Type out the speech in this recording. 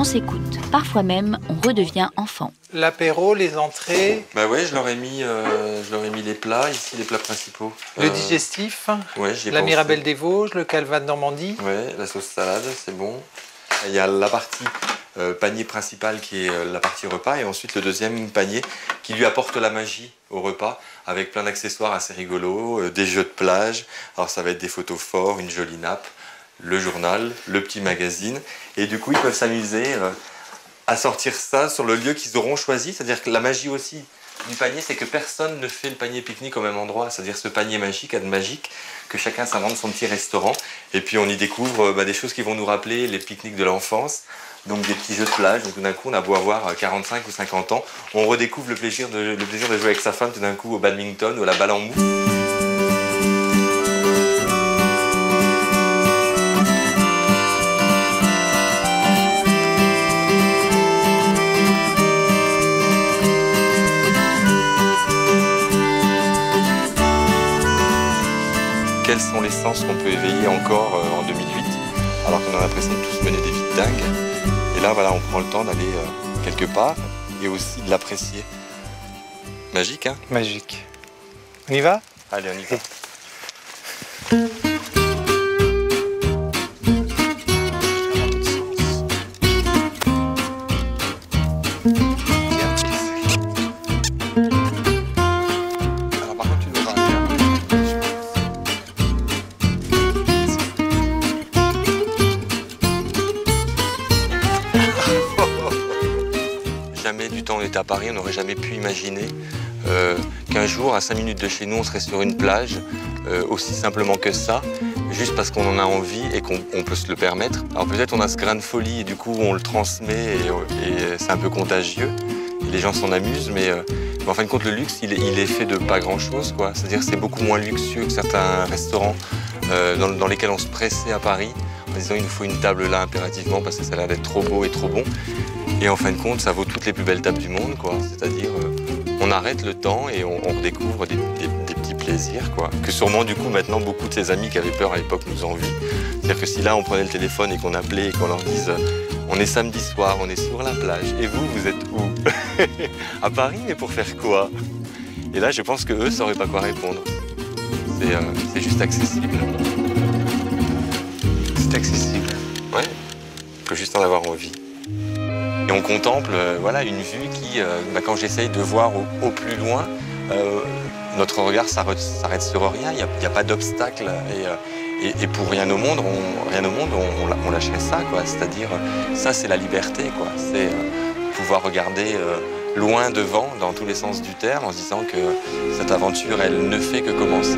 s'écoute. Parfois même, on redevient enfant. L'apéro, les entrées. Bah ouais, je leur ai mis les plats, ici les plats principaux. Le digestif, ouais, la Mirabelle des Vosges, le calva de Normandie. Ouais, la sauce salade, c'est bon. Il y a la partie panier principal qui est la partie repas et ensuite le deuxième panier qui lui apporte la magie au repas avec plein d'accessoires assez rigolos, des jeux de plage. Alors ça va être des photos forts, une jolie nappe, le journal, le petit magazine. Et du coup, ils peuvent s'amuser à sortir ça sur le lieu qu'ils auront choisi. C'est-à-dire que la magie aussi du panier, c'est que personne ne fait le panier pique-nique au même endroit. C'est-à-dire ce panier magique a de magique, que chacun s'invente son petit restaurant. Et puis on y découvre des choses qui vont nous rappeler les pique-niques de l'enfance. Donc des petits jeux de plage. Donc tout d'un coup, on a beau avoir 45 ou 50 ans, on redécouvre le plaisir de jouer avec sa femme tout d'un coup au badminton ou à la balle en mousse. Quels sont les sens qu'on peut éveiller encore en 2008, alors qu'on a l'impression de tous mener des vies de dingue. Et là, voilà, on prend le temps d'aller quelque part et aussi de l'apprécier. Magique, hein? Magique. On y va? Allez, on y va. Jamais du temps où on était à Paris, on n'aurait jamais pu imaginer qu'un jour, à 5 minutes de chez nous, on serait sur une plage, aussi simplement que ça, juste parce qu'on en a envie et qu'on peut se le permettre. Alors peut-être on a ce grain de folie et du coup on le transmet et c'est un peu contagieux. Et les gens s'en amusent, mais en fin de compte, le luxe, il est fait de pas grand-chose, quoi. C'est-à-dire que c'est beaucoup moins luxueux que certains restaurants dans lesquels on se pressait à Paris, en disant il nous faut une table là impérativement parce que ça a l'air d'être trop beau et trop bon. Et en fin de compte, ça vaut toutes les plus belles tables du monde, quoi. C'est-à-dire, on arrête le temps et on redécouvre des petits plaisirs, quoi. Que sûrement, du coup, maintenant, beaucoup de ces amis qui avaient peur à l'époque nous envient. C'est-à-dire que si là, on prenait le téléphone et qu'on appelait et qu'on leur dise on est samedi soir, on est sur la plage, et vous êtes où? À Paris, mais pour faire quoi? Et là, je pense qu'eux ne sauraient pas quoi répondre. C'est juste accessible. C'est accessible. Ouais, il faut juste en avoir envie. Et on contemple voilà, une vue qui, quand j'essaye de voir au plus loin, notre regard s'arrête sur rien, il n'y a pas d'obstacle. Et pour rien au monde, on lâcherait ça, quoi. C'est-à-dire, ça c'est la liberté, quoi. C'est pouvoir regarder loin devant, dans tous les sens du terme, en se disant que cette aventure, elle ne fait que commencer.